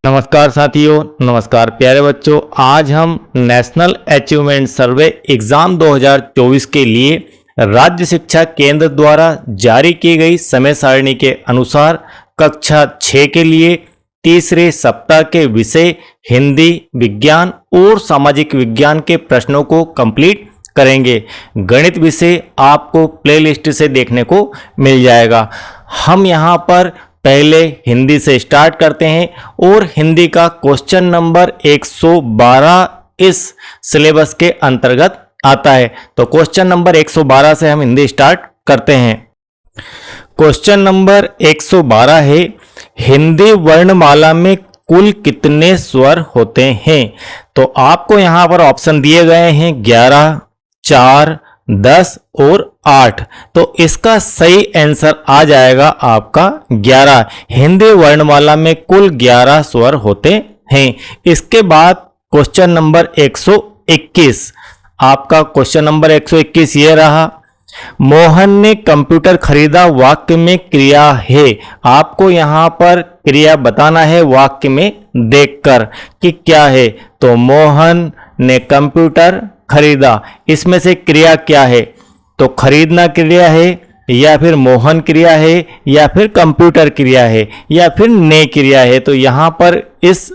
नमस्कार साथियों, नमस्कार प्यारे बच्चों। आज हम नेशनल अचीवमेंट सर्वे एग्जाम 2024 के लिए राज्य शिक्षा केंद्र द्वारा जारी की गई समय सारणी के अनुसार कक्षा 6 के लिए तीसरे सप्ताह के विषय हिंदी, विज्ञान और सामाजिक विज्ञान के प्रश्नों को कंप्लीट करेंगे। गणित विषय आपको प्लेलिस्ट से देखने को मिल जाएगा। हम यहाँ पर पहले हिंदी से स्टार्ट करते हैं और हिंदी का क्वेश्चन नंबर 112 इस सिलेबस के अंतर्गत आता है। तो क्वेश्चन नंबर 112 से हम हिंदी स्टार्ट करते हैं। क्वेश्चन नंबर 112 है, हिंदी वर्णमाला में कुल कितने स्वर होते हैं? तो आपको यहाँ पर ऑप्शन दिए गए हैं 11, 4, 10 और 8। तो इसका सही आंसर आ जाएगा आपका 11। हिंदी वर्णमाला में कुल 11 स्वर होते हैं। इसके बाद क्वेश्चन नंबर 121, आपका क्वेश्चन नंबर 121 ये रहा, मोहन ने कंप्यूटर खरीदा वाक्य में क्रिया है। आपको यहाँ पर क्रिया बताना है वाक्य में देखकर कि क्या है। तो मोहन ने कंप्यूटर खरीदा, इसमें से क्रिया क्या है? तो खरीदना क्रिया है, या फिर मोहन क्रिया है, या फिर कंप्यूटर क्रिया है, या फिर ने क्रिया है। तो यहाँ पर इस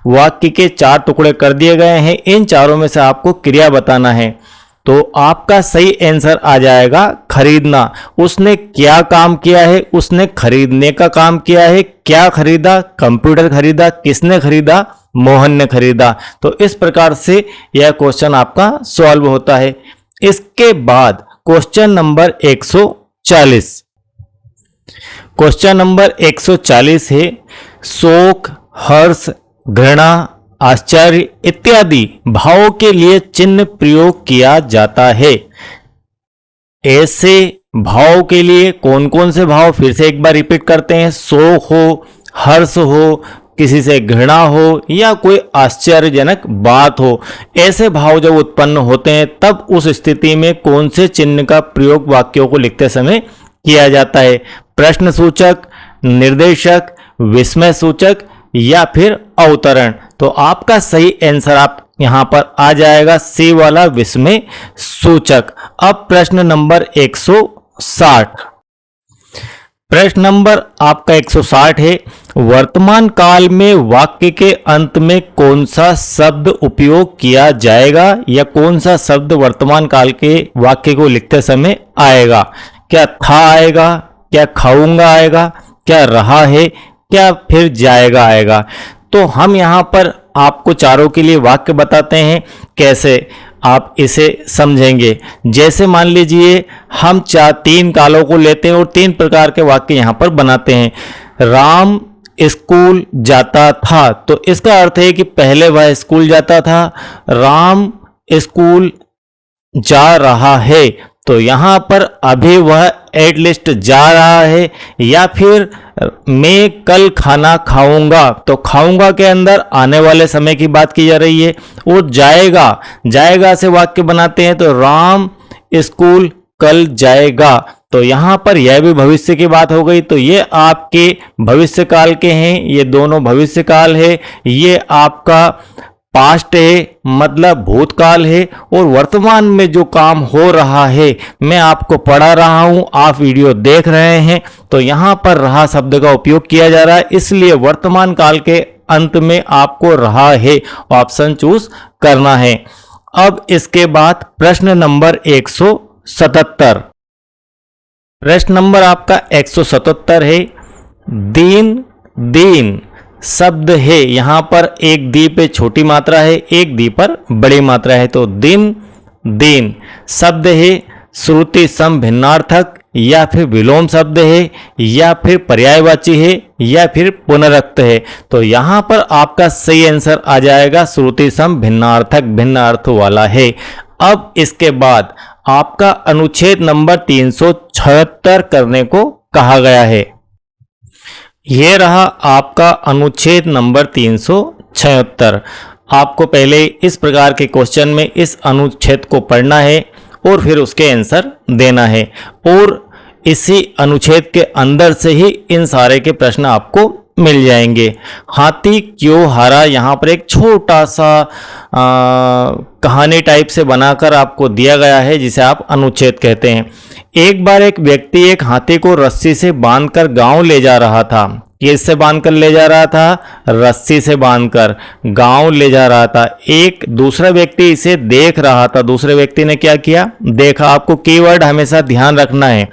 वाक्य के 4 टुकड़े कर दिए गए हैं। इन चारों में से आपको क्रिया बताना है। तो आपका सही आंसर आ जाएगा खरीदना। उसने क्या काम किया है? उसने खरीदने का काम किया है। क्या खरीदा? कंप्यूटर खरीदा। किसने खरीदा? मोहन ने खरीदा। तो इस प्रकार से यह क्वेश्चन आपका सॉल्व होता है। इसके बाद क्वेश्चन नंबर 140, क्वेश्चन नंबर 140 है, शोक, हर्ष, घृणा, आश्चर्य इत्यादि भावों के लिए चिन्ह प्रयोग किया जाता है। ऐसे भाव के लिए कौन कौन से भाव, फिर से एक बार रिपीट करते हैं। शोक हो, हर्ष हो, किसी से घृणा हो, या कोई आश्चर्यजनक बात हो, ऐसे भाव जब उत्पन्न होते हैं तब उस स्थिति में कौन से चिन्ह का प्रयोग वाक्यों को लिखते समय किया जाता है? प्रश्न सूचक, निर्देशक, विस्मय सूचक, या फिर अवतरण। तो आपका सही आंसर आप यहां पर आ जाएगा सी वाला, विस्मय सूचक। अब प्रश्न नंबर 160, प्रश्न नंबर आपका 160 है, वर्तमान काल में वाक्य के अंत में कौन सा शब्द उपयोग किया जाएगा, या कौन सा शब्द वर्तमान काल के वाक्य को लिखते समय आएगा? क्या था आएगा? क्या खाऊंगा आएगा? क्या रहा है? क्या फिर जाएगा आएगा? तो हम यहाँ पर आपको चारों के लिए वाक्य बताते हैं, कैसे आप इसे समझेंगे। जैसे मान लीजिए हम 3 कालों को लेते हैं और 3 प्रकार के वाक्य यहाँ पर बनाते हैं। राम स्कूल जाता था, तो इसका अर्थ है कि पहले वह स्कूल जाता था। राम स्कूल जा रहा है, तो यहाँ पर अभी वह एटलीस्ट जा रहा है। या फिर मैं कल खाना खाऊंगा, तो खाऊंगा के अंदर आने वाले समय की बात की जा रही है। और जाएगा, जाएगा से वाक्य बनाते हैं, तो राम स्कूल कल जाएगा, तो यहाँ पर यह भी भविष्य की बात हो गई। तो ये आपके भविष्य काल के हैं, ये दोनों भविष्य काल है। ये आपका पास्ट है, मतलब भूतकाल है। और वर्तमान में जो काम हो रहा है, मैं आपको पढ़ा रहा हूं, आप वीडियो देख रहे हैं, तो यहां पर रहा शब्द का उपयोग किया जा रहा है। इसलिए वर्तमान काल के अंत में आपको रहा है ऑप्शन चूज करना है। अब इसके बाद प्रश्न नंबर 177, प्रश्न नंबर आपका 177 है, दीन दीन शब्द है। यहां पर एक दी पे छोटी मात्रा है, एक दी पर बड़ी मात्रा है। तो दिन दिन शब्द है, श्रुति सम भिन्नार्थक, या फिर विलोम शब्द है, या फिर पर्यायवाची है, या फिर पुनरक्त है। तो यहां पर आपका सही आंसर आ जाएगा श्रुति सम भिन्नार्थक, भिन्न अर्थ वाला है। अब इसके बाद आपका अनुच्छेद नंबर 376 करने को कहा गया है। यह रहा आपका अनुच्छेद नंबर 376। आपको पहले इस प्रकार के क्वेश्चन में इस अनुच्छेद को पढ़ना है और फिर उसके आंसर देना है, और इसी अनुच्छेद के अंदर से ही इन सारे के प्रश्न आपको मिल जाएंगे। हाथी क्यों हारा, यहाँ पर एक छोटा सा कहानी टाइप से बनाकर आपको दिया गया है, जिसे आप अनुच्छेद कहते हैं। एक बार एक व्यक्ति एक हाथी को रस्सी से बांधकर गांव ले जा रहा था। किससे बांधकर ले जा रहा था? रस्सी से बांधकर गांव ले जा रहा था। एक दूसरा व्यक्ति इसे देख रहा था। दूसरे व्यक्ति ने क्या किया? देखा। आपको कीवर्ड हमेशा ध्यान रखना है।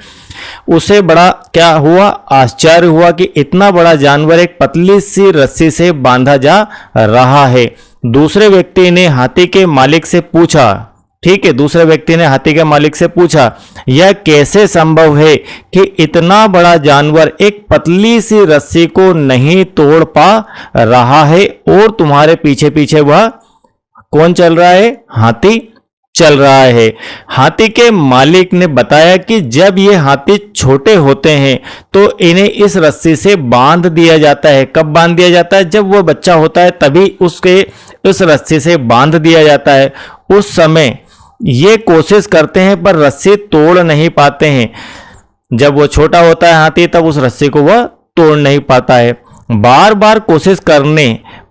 उसे बड़ा क्या हुआ? आश्चर्य हुआ कि इतना बड़ा जानवर एक पतली सी रस्सी से बांधा जा रहा है। दूसरे व्यक्ति ने हाथी के मालिक से पूछा, ठीक है, दूसरे व्यक्ति ने हाथी के मालिक से पूछा, यह कैसे संभव है कि इतना बड़ा जानवर एक पतली सी रस्सी को नहीं तोड़ पा रहा है और तुम्हारे पीछे पीछे वह कौन चल रहा है? हाथी चल रहा है। हाथी के मालिक ने बताया कि जब ये हाथी छोटे होते हैं तो इन्हें इस रस्सी से बांध दिया जाता है। कब बांध दिया जाता है? जब वो बच्चा होता है तभी उसके उस रस्सी से बांध दिया जाता है। उस समय ये कोशिश करते हैं पर रस्सी तोड़ नहीं पाते हैं। जब वो छोटा होता है हाथी तब उस रस्सी को वह तोड़ नहीं पाता है। बार बार कोशिश करने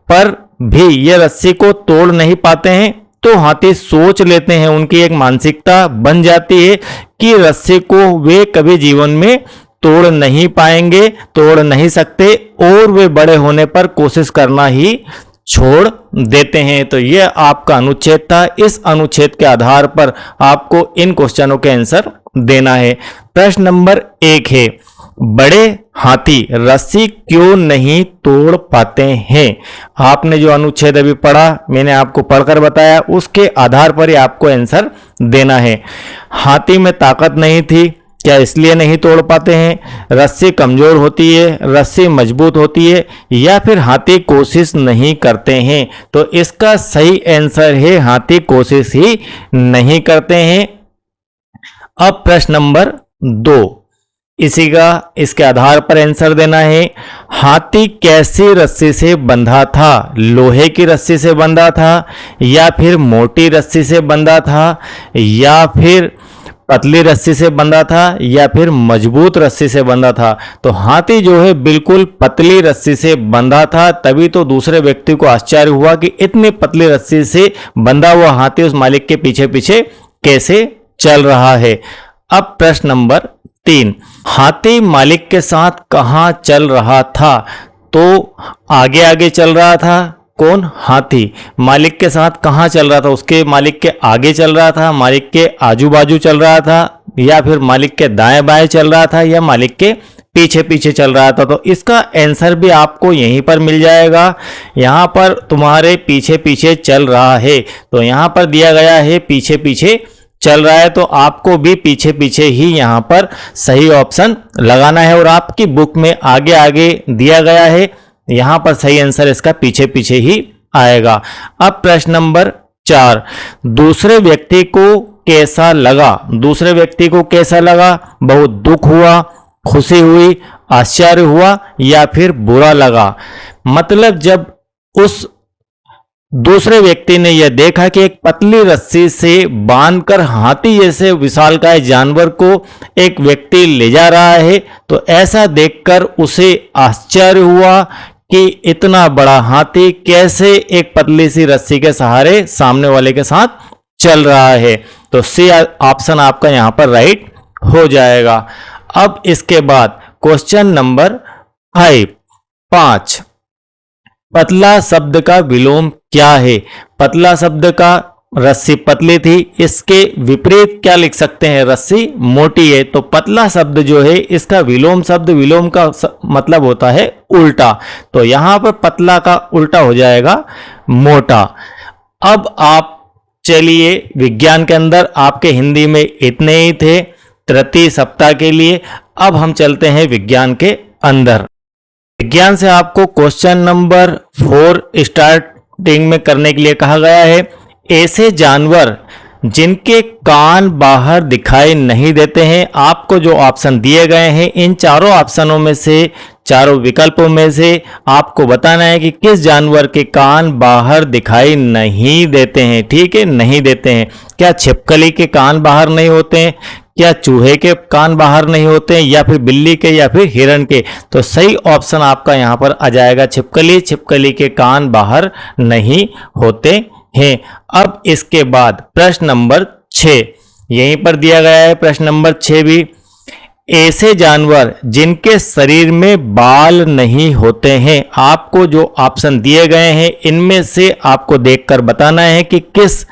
पर भी ये रस्सी को तोड़ नहीं पाते हैं तो हाथी सोच लेते हैं, उनकी एक मानसिकता बन जाती है कि रस्सी को वे कभी जीवन में तोड़ नहीं पाएंगे, तोड़ नहीं सकते और वे बड़े होने पर कोशिश करना ही छोड़ देते हैं। तो यह आपका अनुच्छेद था। इस अनुच्छेद के आधार पर आपको इन क्वेश्चनों के आंसर देना है। प्रश्न नंबर 1 है, बड़े हाथी रस्सी क्यों नहीं तोड़ पाते हैं? आपने जो अनुच्छेद अभी पढ़ा, मैंने आपको पढ़कर बताया, उसके आधार पर ही आपको आंसर देना है। हाथी में ताकत नहीं थी, क्या इसलिए नहीं तोड़ पाते हैं? रस्सी कमजोर होती है, रस्सी मजबूत होती है, या फिर हाथी कोशिश नहीं करते हैं? तो इसका सही आंसर है हाथी कोशिश ही नहीं करते हैं। अब प्रश्न नंबर 2, इसके आधार पर आंसर देना है। हाथी कैसी रस्सी से बंधा था? लोहे की रस्सी से बंधा था, या फिर मोटी रस्सी से बंधा था, या फिर पतली रस्सी से बंधा था, या फिर मजबूत रस्सी से बंधा था? तो हाथी जो है बिल्कुल पतली रस्सी से बंधा था। तभी तो दूसरे व्यक्ति को आश्चर्य हुआ कि इतनी पतली रस्सी से बंधा हुआ हाथी उस मालिक के पीछे पीछे कैसे चल रहा है। अब प्रश्न नंबर 3, हाथी मालिक के साथ कहाँ चल रहा था? तो आगे आगे चल रहा था। कौन? हाथी मालिक के साथ कहाँ चल रहा था? उसके मालिक के आगे चल रहा था, मालिक के आजू बाजू चल रहा था, या फिर मालिक के दाएं बाएं चल रहा था, या मालिक के पीछे पीछे चल रहा था? तो इसका आंसर भी आपको यहीं पर मिल जाएगा। यहाँ पर तुम्हारे पीछे पीछे चल रहा है, तो यहाँ पर दिया गया है पीछे पीछे चल रहा है, तो आपको भी पीछे पीछे ही यहाँ पर सही ऑप्शन लगाना है। और आपकी बुक में आगे आगे दिया गया है, यहाँ पर सही आंसर इसका पीछे पीछे ही आएगा। अब प्रश्न नंबर 4, दूसरे व्यक्ति को कैसा लगा? दूसरे व्यक्ति को कैसा लगा? बहुत दुख हुआ, खुशी हुई, आश्चर्य हुआ, या फिर बुरा लगा? मतलब जब उस दूसरे व्यक्ति ने यह देखा कि एक पतली रस्सी से बांधकर हाथी जैसे विशालकाय जानवर को एक व्यक्ति ले जा रहा है, तो ऐसा देखकर उसे आश्चर्य हुआ कि इतना बड़ा हाथी कैसे एक पतली सी रस्सी के सहारे सामने वाले के साथ चल रहा है। तो सी ऑप्शन आपका यहां पर राइट हो जाएगा। अब इसके बाद क्वेश्चन नंबर 5, पतला शब्द का विलोम क्या है? पतला शब्द का रस्सी पतली थी, इसके विपरीत क्या लिख सकते हैं? रस्सी मोटी है। तो पतला शब्द जो है इसका विलोम शब्द, विलोम का मतलब होता है उल्टा, तो यहां पर पतला का उल्टा हो जाएगा मोटा। अब आप चलिए, विज्ञान के अंदर आपके हिंदी में इतने ही थे तृतीय सप्ताह के लिए। अब हम चलते हैं विज्ञान के अंदर। विज्ञान से आपको क्वेश्चन नंबर 4 स्टार्टिंग में करने के लिए कहा गया है। ऐसे जानवर जिनके कान बाहर दिखाई नहीं देते हैं, आपको जो ऑप्शन दिए गए हैं इन चारों ऑप्शनों में से, चारों विकल्पों में से आपको बताना है कि किस जानवर के कान बाहर दिखाई नहीं देते हैं। ठीक है, नहीं देते हैं। क्या छिपकली के कान बाहर नहीं होते हैं? क्या चूहे के कान बाहर नहीं होते हैं, या फिर बिल्ली के, या फिर हिरण के? तो सही ऑप्शन आपका यहाँ पर आ जाएगा छिपकली। छिपकली के कान बाहर नहीं होते हैं। अब इसके बाद प्रश्न नंबर 6 यहीं पर दिया गया है। प्रश्न नंबर 6 भी, ऐसे जानवर जिनके शरीर में बाल नहीं होते हैं, आपको जो ऑप्शन दिए गए हैं इनमें से आपको देखकर बताना है कि किस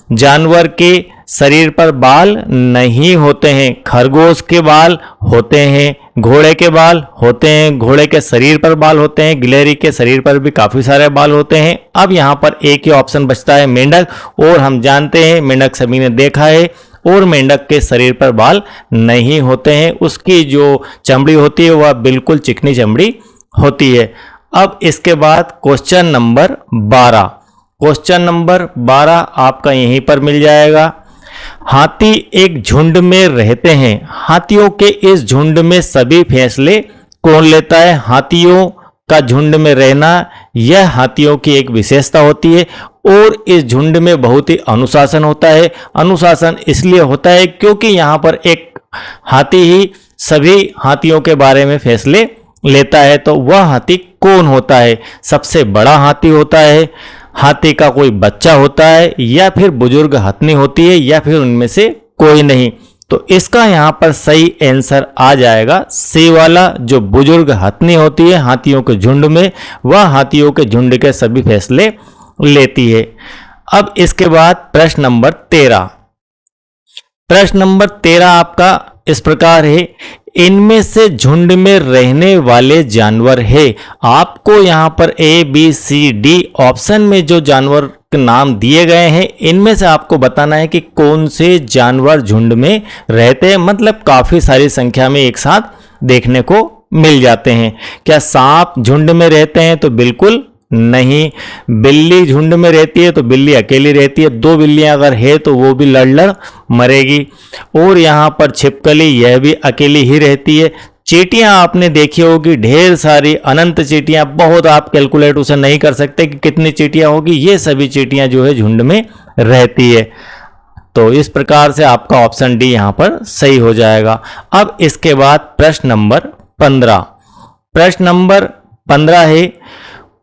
जानवर के शरीर पर बाल नहीं होते हैं। खरगोश के बाल होते हैं, घोड़े के बाल होते हैं, घोड़े के शरीर पर बाल होते हैं, गिलहरी के शरीर पर भी काफी सारे बाल होते हैं। अब यहाँ पर एक ही ऑप्शन बचता है मेंढक, और हम जानते हैं मेंढक सभी ने देखा है, और मेंढक के शरीर पर बाल नहीं होते हैं। उसकी जो चमड़ी होती है वह बिल्कुल चिकनी चमड़ी होती है। अब इसके बाद क्वेश्चन नंबर 12, क्वेश्चन नंबर 12 आपका यहीं पर मिल जाएगा। हाथी एक झुंड में रहते हैं, हाथियों के इस झुंड में सभी फैसले कौन लेता है? हाथियों का झुंड में रहना यह हाथियों की एक विशेषता होती है, और इस झुंड में बहुत ही अनुशासन होता है। अनुशासन इसलिए होता है क्योंकि यहाँ पर एक हाथी ही सभी हाथियों के बारे में फैसले लेता है। तो वह हाथी कौन होता है? सबसे बड़ा हाथी होता है, हाथी का कोई बच्चा होता है, या फिर बुजुर्ग हथनी होती है, या फिर उनमें से कोई नहीं? तो इसका यहाँ पर सही आंसर आ जाएगा सी वाला, जो बुजुर्ग हथनी होती है हाथियों के झुंड में, वह हाथियों के झुंड के सभी फैसले लेती है। अब इसके बाद प्रश्न नंबर 13, प्रश्न नंबर 13 आपका इस प्रकार है, इनमें से झुंड में रहने वाले जानवर है। आपको यहाँ पर ABCD ऑप्शन में जो जानवर के नाम दिए गए हैं इनमें से आपको बताना है कि कौन से जानवर झुंड में रहते हैं, मतलब काफी सारी संख्या में एक साथ देखने को मिल जाते हैं। क्या सांप झुंड में रहते हैं? तो बिल्कुल नहीं। बिल्ली झुंड में रहती है तो बिल्ली अकेली रहती है, दो बिल्लियां अगर है तो वो भी लड़ मरेगी। और यहाँ पर छिपकली यह भी अकेली ही रहती है। चींटियां आपने देखी होगी, ढेर सारी अनंत चींटियां, बहुत आप कैलकुलेट उसे नहीं कर सकते कि कितनी चींटियां होगी, ये सभी चींटियां जो है झुंड में रहती है। तो इस प्रकार से आपका ऑप्शन डी यहाँ पर सही हो जाएगा। अब इसके बाद प्रश्न नंबर 15, प्रश्न नंबर 15 है,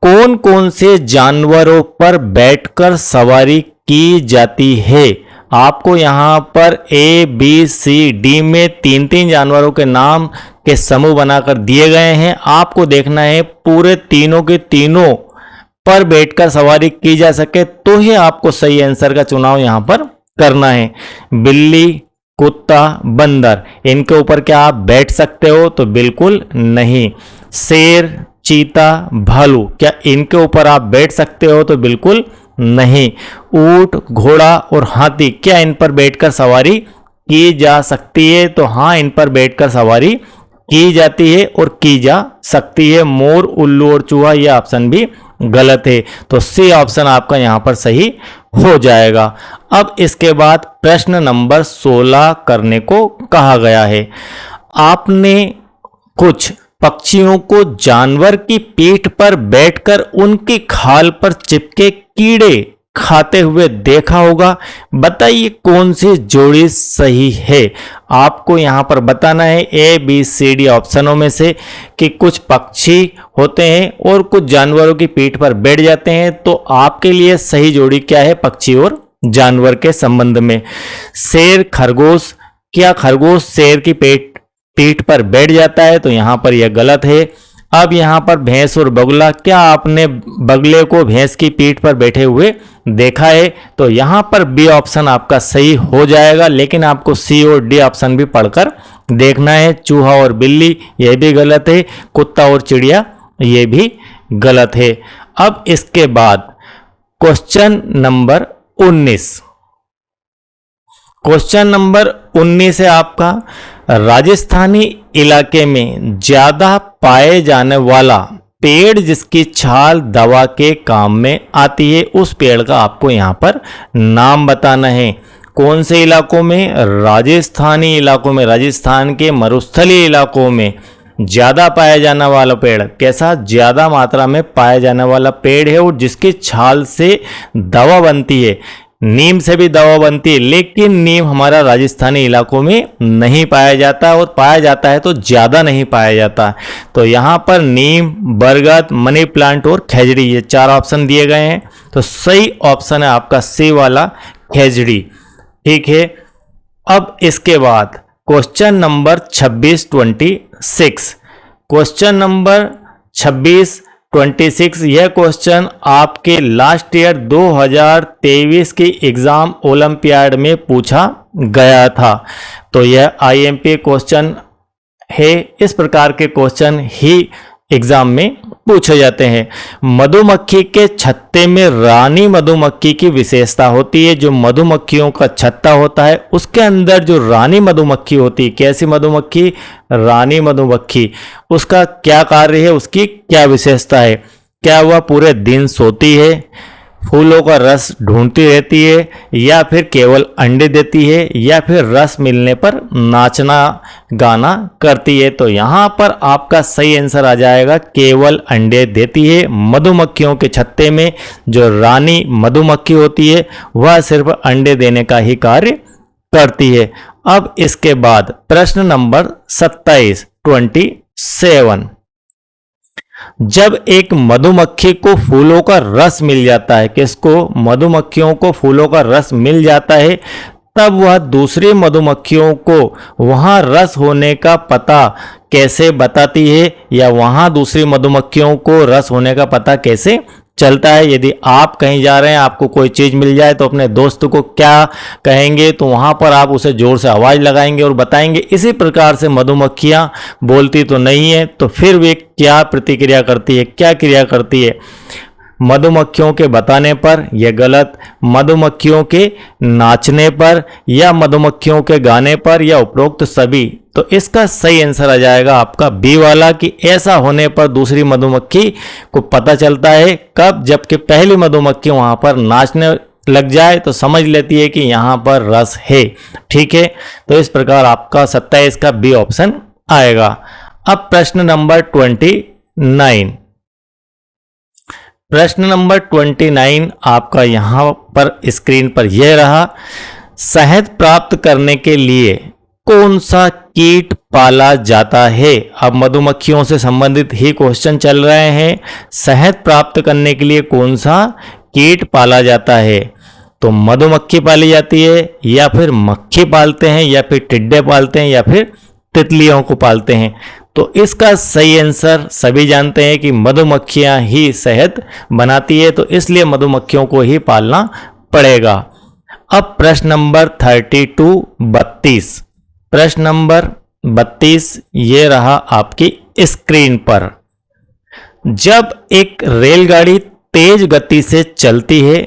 कौन कौन से जानवरों पर बैठकर सवारी की जाती है? आपको यहाँ पर ABCD में 3-3 जानवरों के नाम के समूह बनाकर दिए गए हैं। आपको देखना है पूरे तीनों के तीनों पर बैठकर सवारी की जा सके तो ही आपको सही आंसर का चुनाव यहाँ पर करना है। बिल्ली, कुत्ता, बंदर, इनके ऊपर क्या आप बैठ सकते हो? तो बिल्कुल नहीं। शेर, चीता, भालू, क्या इनके ऊपर आप बैठ सकते हो? तो बिल्कुल नहीं। ऊंट, घोड़ा और हाथी, क्या इन पर बैठकर सवारी की जा सकती है? तो हाँ, इन पर बैठकर सवारी की जाती है और की जा सकती है। मोर, उल्लू और चूहा, यह ऑप्शन भी गलत है। तो सी ऑप्शन आपका यहाँ पर सही हो जाएगा। अब इसके बाद प्रश्न नंबर 16 करने को कहा गया है। आपने कुछ पक्षियों को जानवर की पीठ पर बैठकर उनकी खाल पर चिपके कीड़े खाते हुए देखा होगा। बताइए कौन सी जोड़ी सही है? आपको यहाँ पर बताना है ABCD ऑप्शनों में से कि कुछ पक्षी होते हैं और कुछ जानवरों की पीठ पर बैठ जाते हैं। तो आपके लिए सही जोड़ी क्या है पक्षी और जानवर के संबंध में? शेर, खरगोश, क्या खरगोश शेर की पीठ पर बैठ जाता है? तो यहाँ पर यह गलत है। अब यहाँ पर भैंस और बगुला, क्या आपने बगले को भैंस की पीठ पर बैठे हुए देखा है? तो यहाँ पर बी ऑप्शन आपका सही हो जाएगा, लेकिन आपको सी और डी ऑप्शन भी पढ़कर देखना है। चूहा और बिल्ली, यह भी गलत है। कुत्ता और चिड़िया, यह भी गलत है। अब इसके बाद क्वेश्चन नंबर 19, क्वेश्चन नंबर 19 है आपका, राजस्थानी इलाके में ज्यादा पाए जाने वाला पेड़ जिसकी छाल दवा के काम में आती है, उस पेड़ का आपको यहाँ पर नाम बताना है। कौन से इलाकों में? राजस्थानी इलाकों में, राजस्थान के मरुस्थलीय इलाकों में ज्यादा पाया जाने वाला पेड़, कैसा ज्यादा मात्रा में पाया जाने वाला पेड़ है और जिसकी छाल से दवा बनती है। नीम से भी दवा बनती है, लेकिन नीम हमारा राजस्थानी इलाकों में नहीं पाया जाता, और पाया जाता है तो ज़्यादा नहीं पाया जाता। तो यहाँ पर नीम, बरगद, मनी प्लांट और खजड़ी, ये 4 ऑप्शन दिए गए हैं। तो सही ऑप्शन है आपका सी वाला, खजड़ी। ठीक है, अब इसके बाद क्वेश्चन नंबर 26 क्वेश्चन नंबर 26 यह क्वेश्चन आपके लास्ट ईयर 2023 के एग्जाम ओलंपियाड में पूछा गया था। तो यह आईएमपी क्वेश्चन है। इस प्रकार के क्वेश्चन ही एग्जाम में पूछे जाते हैं। मधुमक्खी के छत्ते में रानी मधुमक्खी की विशेषता होती है। जो मधुमक्खियों का छत्ता होता है उसके अंदर जो रानी मधुमक्खी होती है, कैसी मधुमक्खी? रानी मधुमक्खी। उसका क्या कार्य है, उसकी क्या विशेषता है? क्या वह पूरे दिन सोती है, फूलों का रस ढूंढती रहती है, या फिर केवल अंडे देती है, या फिर रस मिलने पर नाचना गाना करती है? तो यहाँ पर आपका सही आंसर आ जाएगा, केवल अंडे देती है। मधुमक्खियों के छत्ते में जो रानी मधुमक्खी होती है वह सिर्फ अंडे देने का ही कार्य करती है। अब इसके बाद प्रश्न नंबर 27 जब एक मधुमक्खी को फूलों का रस मिल जाता है, किसको? मधुमक्खियों को फूलों का रस मिल जाता है, तब वह दूसरी मधुमक्खियों को वहां रस होने का पता कैसे बताती है, या वहां दूसरी मधुमक्खियों को रस होने का पता कैसे चलता है? यदि आप कहीं जा रहे हैं, आपको कोई चीज़ मिल जाए तो अपने दोस्त को क्या कहेंगे? तो वहाँ पर आप उसे ज़ोर से आवाज़ लगाएंगे और बताएंगे। इसी प्रकार से मधुमक्खियाँ बोलती तो नहीं है, तो फिर वे क्या प्रतिक्रिया करती है, क्या क्रिया करती है? मधुमक्खियों के बताने पर यह गलत, मधुमक्खियों के नाचने पर, या मधुमक्खियों के गाने पर, या उपरोक्त सभी? तो इसका सही आंसर आ जाएगा आपका बी वाला, कि ऐसा होने पर दूसरी मधुमक्खी को पता चलता है। कब? जबकि पहली मधुमक्खी वहां पर नाचने लग जाए तो समझ लेती है कि यहाँ पर रस है। ठीक है, तो इस प्रकार आपका 27 का बी ऑप्शन आएगा। अब प्रश्न नंबर 29 आपका यहां पर स्क्रीन पर यह रहा। शहद प्राप्त करने के लिए कौन सा कीट पाला जाता है? अब मधुमक्खियों से संबंधित ही क्वेश्चन चल रहे हैं। शहद प्राप्त करने के लिए कौन सा कीट पाला जाता है? तो मधुमक्खी पाली जाती है, या फिर मक्खी पालते हैं, या फिर टिड्डे पालते हैं, या फिर तितलियों को पालते हैं? तो इसका सही आंसर सभी जानते हैं कि मधुमक्खियां ही शहद बनाती है, तो इसलिए मधुमक्खियों को ही पालना पड़ेगा। अब प्रश्न नंबर 32 प्रश्न नंबर 32 ये रहा आपकी स्क्रीन पर। जब एक रेलगाड़ी तेज गति से चलती है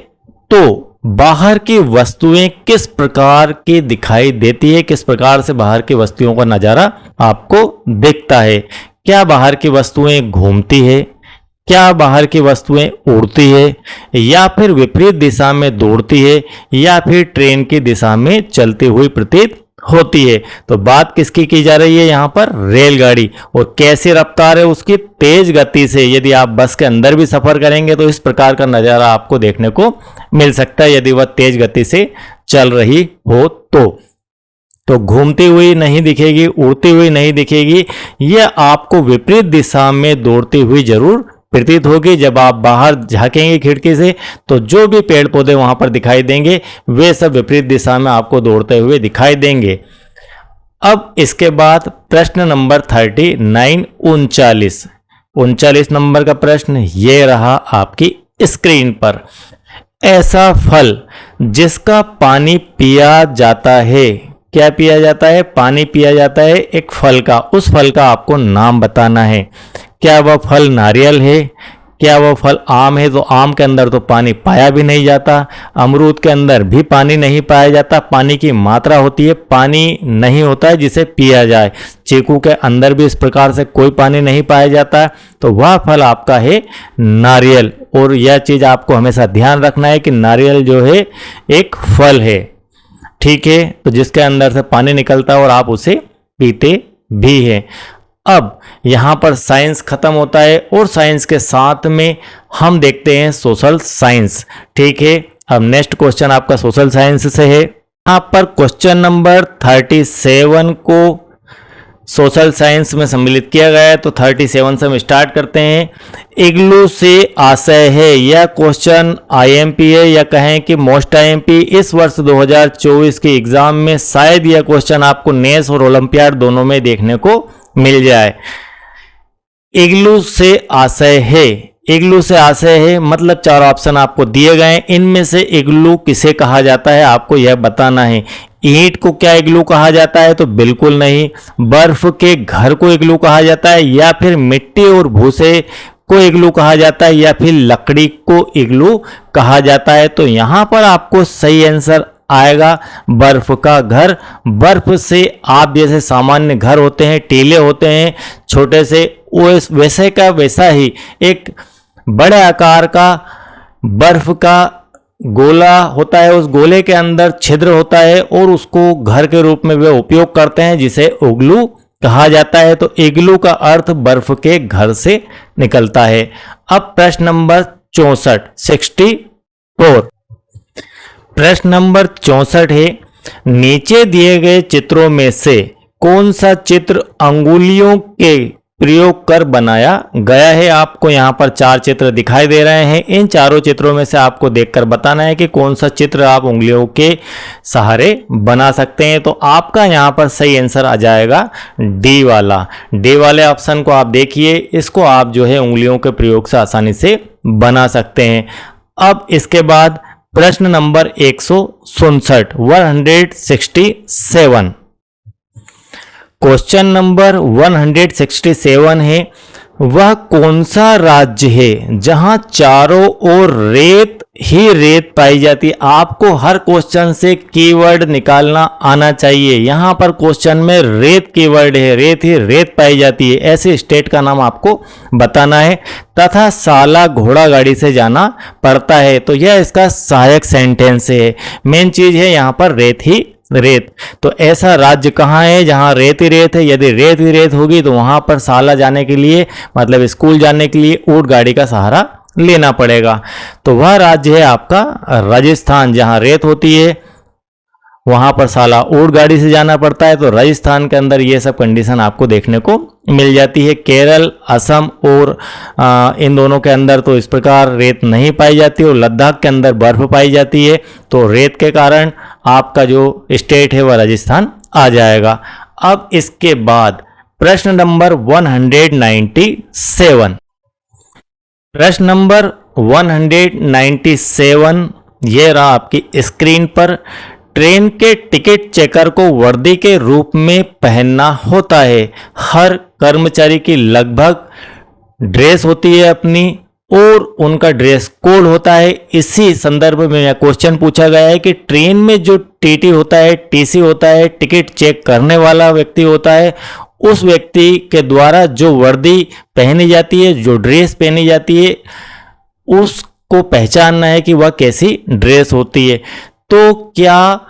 तो बाहर की वस्तुएं किस प्रकार की दिखाई देती है? किस प्रकार से बाहर की वस्तुओं का नज़ारा आपको दिखता है? क्या बाहर की वस्तुएं घूमती है? क्या बाहर की वस्तुएं उड़ती है, या फिर विपरीत दिशा में दौड़ती है, या फिर ट्रेन की दिशा में चलती हुई प्रतीत होती है? तो बात किसकी की जा रही है यहाँ पर? रेलगाड़ी। और कैसी रफ्तार है उसकी? तेज गति से। यदि आप बस के अंदर भी सफर करेंगे तो इस प्रकार का नज़ारा आपको देखने को मिल सकता है, यदि वह तेज गति से चल रही हो तो घूमती हुई नहीं दिखेगी, उड़ती हुई नहीं दिखेगी, यह आपको विपरीत दिशा में दौड़ती हुई जरूर प्रतीत होगी। जब आप बाहर झांकेंगे खिड़की से तो जो भी पेड़ पौधे वहां पर दिखाई देंगे वे सब विपरीत दिशा में आपको दौड़ते हुए दिखाई देंगे। अब इसके बाद प्रश्न नंबर 39 नंबर का प्रश्न ये रहा आपकी स्क्रीन पर। ऐसा फल जिसका पानी पिया जाता है, क्या पिया जाता है? पानी पिया जाता है एक फल का। उस फल का आपको नाम बताना है। क्या वह फल नारियल है? क्या वह फल आम है? तो आम के अंदर तो पानी पाया भी नहीं जाता, अमरूद के अंदर भी पानी नहीं पाया जाता, पानी की मात्रा होती है, पानी नहीं होता है जिसे पिया जाए। चीकू के अंदर भी इस प्रकार से कोई पानी नहीं पाया जाता, तो वह फल आपका है नारियल। और यह चीज़ आपको हमेशा ध्यान रखना है कि नारियल जो है एक फल है, ठीक है, तो जिसके अंदर से पानी निकलता है और आप उसे पीते भी हैं। अब यहाँ पर साइंस खत्म होता है और साइंस के साथ में हम देखते हैं सोशल साइंस, ठीक है। अब नेक्स्ट क्वेश्चन आपका सोशल साइंस से है। यहाँ पर क्वेश्चन नंबर 37 को सोशल साइंस में सम्मिलित किया गया है, तो 37 से हम स्टार्ट करते हैं। इग्लू से आशय है, यह क्वेश्चन आईएमपी है या कहें कि मोस्ट आईएमपी इस वर्ष 2024 के एग्जाम में शायद यह क्वेश्चन आपको नेस और ओलंपियाड दोनों में देखने को मिल जाए। इग्लू से आशय है, इग्लू से आशय है मतलब 4 ऑप्शन आपको दिए गए हैं, इनमें से इग्लू किसे कहा जाता है आपको यह बताना है। ईंट को क्या इग्लू कहा जाता है, तो बिल्कुल नहीं। बर्फ के घर को इग्लू कहा जाता है, या फिर मिट्टी और भूसे को इग्लू कहा जाता है, या फिर लकड़ी को इग्लू कहा जाता है। तो यहां पर आपको सही आंसर आएगा बर्फ का घर। बर्फ से आप जैसे सामान्य घर होते हैं, टीले होते हैं छोटे से, वैसे का वैसा ही एक बड़े आकार का बर्फ का गोला होता है, उस गोले के अंदर छिद्र होता है और उसको घर के रूप में वे उपयोग करते हैं, जिसे इग्लू कहा जाता है। तो इग्लू का अर्थ बर्फ के घर से निकलता है। अब प्रश्न नंबर 64 प्रश्न नंबर 64 है, नीचे दिए गए चित्रों में से कौन सा चित्र अंगुलियों के प्रयोग कर बनाया गया है। आपको यहाँ पर 4 चित्र दिखाई दे रहे हैं, इन चारों चित्रों में से आपको देखकर बताना है कि कौन सा चित्र आप उंगलियों के सहारे बना सकते हैं। तो आपका यहाँ पर सही आंसर आ जाएगा डी वाला। डी वाले ऑप्शन को आप देखिए, इसको आप जो है उंगलियों के प्रयोग से आसानी से बना सकते हैं। अब इसके बाद प्रश्न नंबर 167 क्वेश्चन नंबर 167 है, वह कौन सा राज्य है जहां चारों ओर रेत ही रेत पाई जाती है। आपको हर क्वेश्चन से कीवर्ड निकालना आना चाहिए। यहां पर क्वेश्चन में रेत कीवर्ड है, रेत ही रेत पाई जाती है, ऐसे स्टेट का नाम आपको बताना है। तथा साला घोड़ा गाड़ी से जाना पड़ता है, तो यह इसका सहायक सेंटेंस है। मेन चीज है यहां पर रेत ही रेत। तो ऐसा राज्य कहाँ है जहां रेत ही रेत है। यदि रेत ही रेत होगी तो वहां पर साला जाने के लिए मतलब स्कूल जाने के लिए ऊंट गाड़ी का सहारा लेना पड़ेगा। तो वह राज्य है आपका राजस्थान, जहां रेत होती है वहां पर साला ऊंट गाड़ी से जाना पड़ता है। तो राजस्थान के अंदर ये सब कंडीशन आपको देखने को मिल जाती है। केरल, असम और इन दोनों के अंदर तो इस प्रकार रेत नहीं पाई जाती और लद्दाख के अंदर बर्फ पाई जाती है। तो रेत के कारण आपका जो स्टेट है वह राजस्थान आ जाएगा। अब इसके बाद प्रश्न नंबर 197 प्रश्न नंबर 197 ये रहा आपकी स्क्रीन पर। ट्रेन के टिकट चेकर को वर्दी के रूप में पहनना होता है। हर कर्मचारी की लगभग ड्रेस होती है अपनी और उनका ड्रेस कोड होता है। इसी संदर्भ में यह क्वेश्चन पूछा गया है कि ट्रेन में जो टीटी होता है, टीसी होता है, टिकट चेक करने वाला व्यक्ति होता है, उस व्यक्ति के द्वारा जो वर्दी पहनी जाती है, जो ड्रेस पहनी जाती है, उसको पहचानना है कि वह कैसी ड्रेस होती है। तो क्या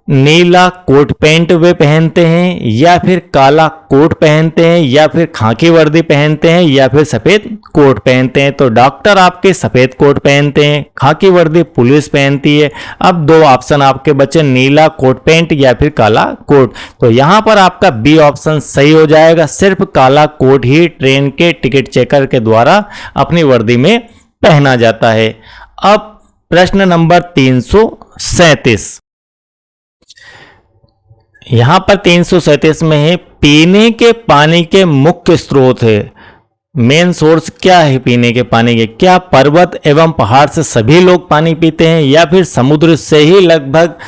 नीला कोट पैंट वे पहनते हैं, या फिर काला कोट पहनते हैं, या फिर खाकी वर्दी पहनते हैं, या फिर सफेद कोट पहनते हैं। तो डॉक्टर आपके सफेद कोट पहनते हैं, खाकी वर्दी पुलिस पहनती है। अब 2 ऑप्शन आपके बचे, नीला कोट पैंट या फिर काला कोट। तो यहां पर आपका बी ऑप्शन सही हो जाएगा। सिर्फ काला कोट ही ट्रेन के टिकट चेकर के द्वारा अपनी वर्दी में पहना जाता है। अब प्रश्न नंबर 337 यहां पर 337 में है, पीने के पानी के मुख्य स्रोत है। मेन सोर्स क्या है पीने के पानी के? क्या पर्वत एवं पहाड़ से सभी लोग पानी पीते हैं, या फिर समुद्र से ही लगभग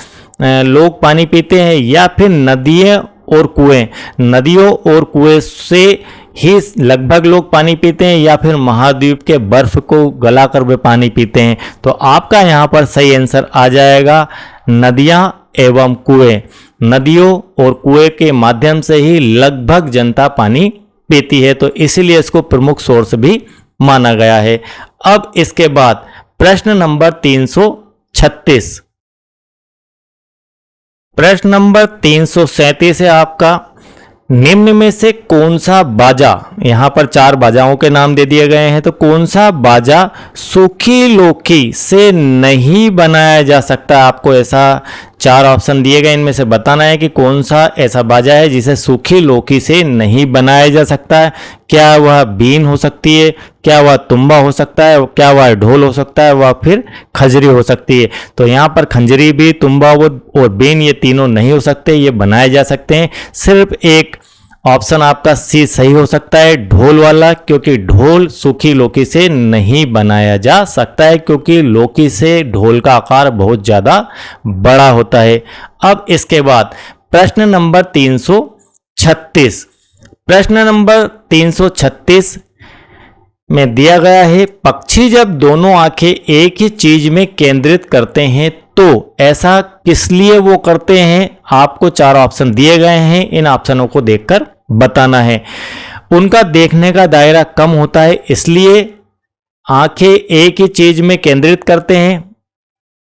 लोग पानी पीते हैं, या फिर नदियां और कुएं, नदियों और कुएं से ही लगभग लोग पानी पीते हैं, या फिर महाद्वीप के बर्फ को गलाकर वे पानी पीते हैं। तो आपका यहाँ पर सही आंसर आ जाएगा नदियां एवं कुएं। नदियों और कुएं के माध्यम से ही लगभग जनता पानी पीती है, तो इसीलिए इसको प्रमुख सोर्स भी माना गया है। अब इसके बाद प्रश्न नंबर 336 प्रश्न नंबर 337 है आपका, निम्न में से कौन सा बाजा, यहाँ पर 4 बाजाओं के नाम दे दिए गए हैं, तो कौन सा बाजा सूखी लौकी से नहीं बनाया जा सकता। आपको ऐसा 4 ऑप्शन दिए गए, इनमें से बताना है कि कौन सा ऐसा बाजा है जिसे सूखी लौकी से नहीं बनाया जा सकता है। क्या वह बीन हो सकती है, क्या वह तुम्बा हो सकता है, क्या वह ढोल हो सकता है, वह फिर खंजरी हो सकती है। तो यहाँ पर खंजरी भी, तुम्बा और बीन, ये तीनों नहीं हो सकते, ये बनाए जा सकते हैं। सिर्फ एक ऑप्शन आपका सी सही हो सकता है, ढोल वाला, क्योंकि ढोल सूखी लौकी से नहीं बनाया जा सकता है, क्योंकि लौकी से ढोल का आकार बहुत ज़्यादा बड़ा होता है। अब इसके बाद प्रश्न नंबर 336, प्रश्न नंबर 336 में दिया गया है, पक्षी जब दोनों आंखें एक ही चीज में केंद्रित करते हैं तो ऐसा किस लिए वो करते हैं। आपको 4 ऑप्शन दिए गए हैं, इन ऑप्शनों को देखकर बताना है। उनका देखने का दायरा कम होता है इसलिए आंखें एक ही चीज में केंद्रित करते हैं,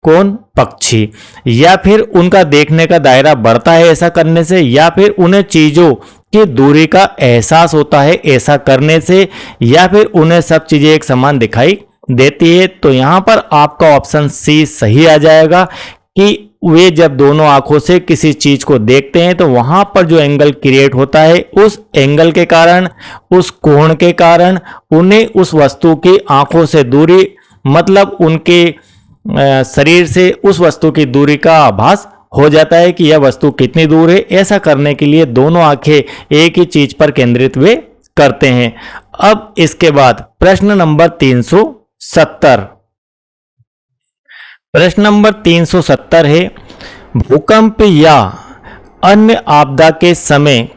कौन, पक्षी। या फिर उनका देखने का दायरा बढ़ता है ऐसा करने से, या फिर उन्हें चीजों की दूरी का एहसास होता है ऐसा करने से, या फिर उन्हें सब चीजें एक समान दिखाई देती है। तो यहां पर आपका ऑप्शन सी सही आ जाएगा कि वे जब दोनों आंखों से किसी चीज को देखते हैं तो वहां पर जो एंगल क्रिएट होता है, उस एंगल के कारण, उस कोण के कारण उन्हें उस वस्तु की आंखों से दूरी, मतलब उनके शरीर से उस वस्तु की दूरी का आभास हो जाता है कि यह वस्तु कितनी दूर है। ऐसा करने के लिए दोनों आंखें एक ही चीज पर केंद्रित वे करते हैं। अब इसके बाद प्रश्न नंबर 370, प्रश्न नंबर 370 है, भूकंप या अन्य आपदा के समय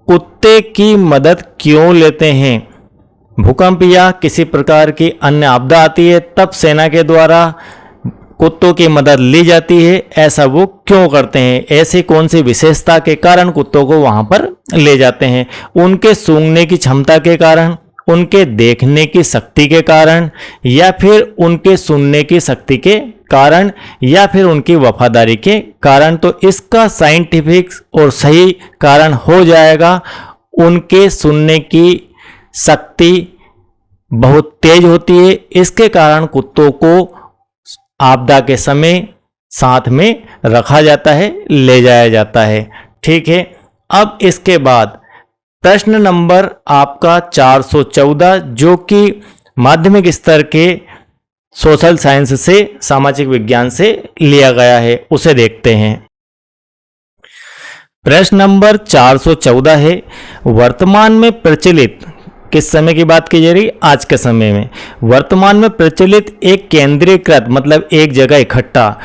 कुत्ते की मदद क्यों लेते हैं। भूकंप या किसी प्रकार की अन्य आपदा आती है तब सेना के द्वारा कुत्तों की मदद ली जाती है, ऐसा वो क्यों करते हैं। ऐसी कौन सी विशेषता के कारण कुत्तों को वहां पर ले जाते हैं। उनके सूंघने की क्षमता के कारण, उनके देखने की शक्ति के कारण, या फिर उनके सुनने की शक्ति के कारण, या फिर उनकी वफादारी के कारण। तो इसका साइंटिफिक और सही कारण हो जाएगा, उनके सुनने की शक्ति बहुत तेज होती है, इसके कारण कुत्तों को आपदा के समय साथ में रखा जाता है, ले जाया जाता है। ठीक है। अब इसके बाद प्रश्न नंबर आपका 414, जो कि माध्यमिक स्तर के सोशल साइंस से, सामाजिक विज्ञान से लिया गया है, उसे देखते हैं। प्रश्न नंबर 414 है, वर्तमान में प्रचलित, किस समय की बात की जा रही, आज के समय में, वर्तमान में प्रचलित एक केंद्रीकृत, मतलब एक जगह इकट्ठा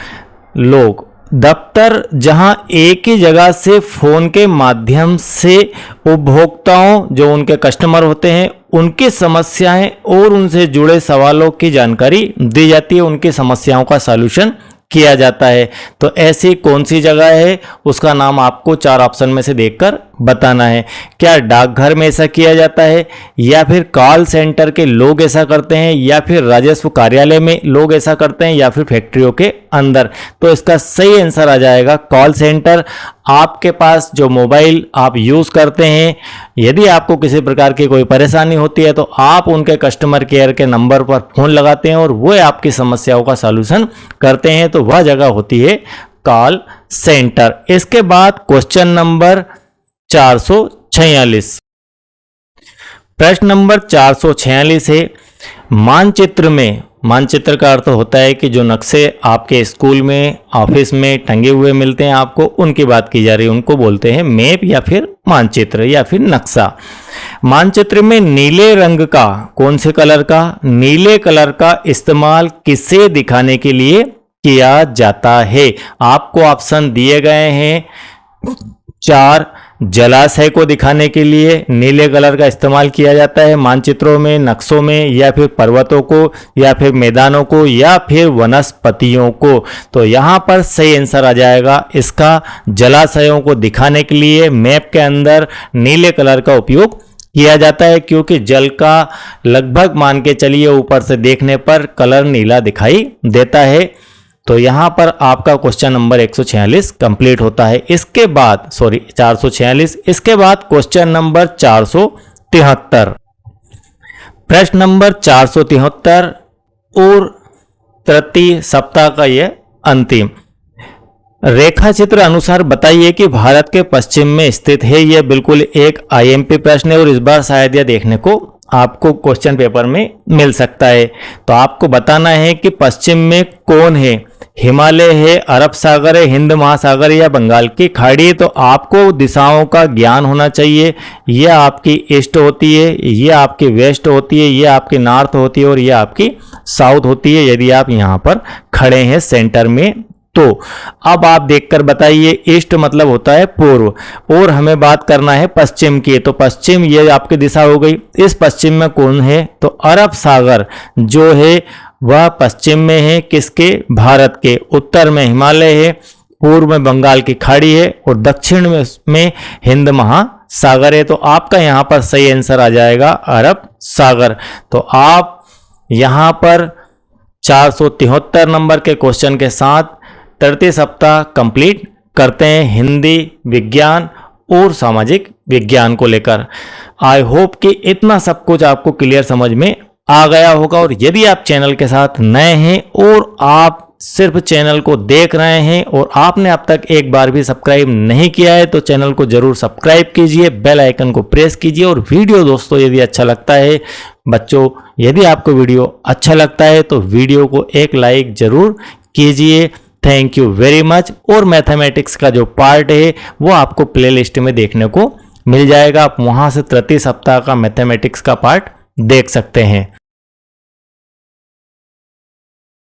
लोग दफ्तर, जहां एक ही जगह से फोन के माध्यम से उपभोक्ताओं, जो उनके कस्टमर होते हैं, उनकी समस्याएं और उनसे जुड़े सवालों की जानकारी दी जाती है, उनकी समस्याओं का सॉल्यूशन किया जाता है। तो ऐसी कौन सी जगह है, उसका नाम आपको 4 ऑप्शन में से देखकर बताना है। क्या डाकघर में ऐसा किया जाता है, या फिर कॉल सेंटर के लोग ऐसा करते हैं, या फिर राजस्व कार्यालय में लोग ऐसा करते हैं, या फिर फैक्ट्रियों के अंदर। तो इसका सही आंसर आ जाएगा कॉल सेंटर। आपके पास जो मोबाइल आप यूज़ करते हैं, यदि आपको किसी प्रकार की कोई परेशानी होती है तो आप उनके कस्टमर केयर के नंबर पर फ़ोन लगाते हैं और वो आपकी समस्याओं का सॉल्यूशन करते हैं, तो वह जगह होती है कॉल सेंटर। इसके बाद क्वेश्चन नंबर 446, प्रश्न नंबर 446 है, मानचित्र में, मानचित्र का अर्थ होता है कि जो नक्शे आपके स्कूल में, ऑफिस में टंगे हुए मिलते हैं आपको, उनकी बात की जा रही है, उनको बोलते हैं मैप या फिर मानचित्र या फिर नक्शा। मानचित्र में नीले रंग का, कौन से कलर का, नीले कलर का इस्तेमाल किसे दिखाने के लिए किया जाता है। आपको ऑप्शन दिए गए हैं 4, जलाशय को दिखाने के लिए नीले कलर का इस्तेमाल किया जाता है मानचित्रों में, नक्शों में, या फिर पर्वतों को, या फिर मैदानों को, या फिर वनस्पतियों को। तो यहाँ पर सही आंसर आ जाएगा इसका, जलाशयों को दिखाने के लिए मैप के अंदर नीले कलर का उपयोग किया जाता है, क्योंकि जल का लगभग मान के चलिए ऊपर से देखने पर कलर नीला दिखाई देता है। तो यहाँ पर आपका क्वेश्चन नंबर 146 कंप्लीट होता है। इसके बाद 446, इसके बाद क्वेश्चन नंबर 473। प्रश्न नंबर 473 और तृतीय सप्ताह का यह अंतिम। रेखा चित्र अनुसार बताइए कि भारत के पश्चिम में स्थित है। यह बिल्कुल एक आईएमपी प्रश्न है और इस बार शायद यह देखने को आपको क्वेश्चन पेपर में मिल सकता है। तो आपको बताना है कि पश्चिम में कौन है, हिमालय है, अरब सागर है, हिंद महासागर या बंगाल की खाड़ी है। तो आपको दिशाओं का ज्ञान होना चाहिए। यह आपकी ईस्ट होती है, यह आपकी वेस्ट होती है, यह आपकी नॉर्थ होती है और यह आपकी साउथ होती है यदि आप यहाँ पर खड़े हैं सेंटर में। तो अब आप देखकर बताइए, ईस्ट मतलब होता है पूर्व और हमें बात करना है पश्चिम की। तो पश्चिम ये आपकी दिशा हो गई। इस पश्चिम में कौन है? तो अरब सागर जो है वह पश्चिम में है, किसके? भारत के। उत्तर में हिमालय है, पूर्व में बंगाल की खाड़ी है और दक्षिण में हिंद महासागर है। तो आपका यहाँ पर सही आंसर आ जाएगा अरब सागर। तो आप यहाँ पर 473 नंबर के क्वेश्चन के साथ तृतीय सप्ताह कंप्लीट करते हैं हिंदी, विज्ञान और सामाजिक विज्ञान को लेकर। आई होप कि इतना सब कुछ आपको क्लियर समझ में आ गया होगा। और यदि आप चैनल के साथ नए हैं और आप सिर्फ चैनल को देख रहे हैं और आपने अब तक एक बार भी सब्सक्राइब नहीं किया है तो चैनल को जरूर सब्सक्राइब कीजिए, बेल आइकन को प्रेस कीजिए। और वीडियो दोस्तों यदि अच्छा लगता है, बच्चों यदि आपको वीडियो अच्छा लगता है तो वीडियो को एक लाइक जरूर कीजिए। Thank you very much. और मैथमेटिक्स का जो पार्ट है वो आपको प्लेलिस्ट में देखने को मिल जाएगा। आप वहां से तृतीय सप्ताह का मैथमेटिक्स का पार्ट देख सकते हैं।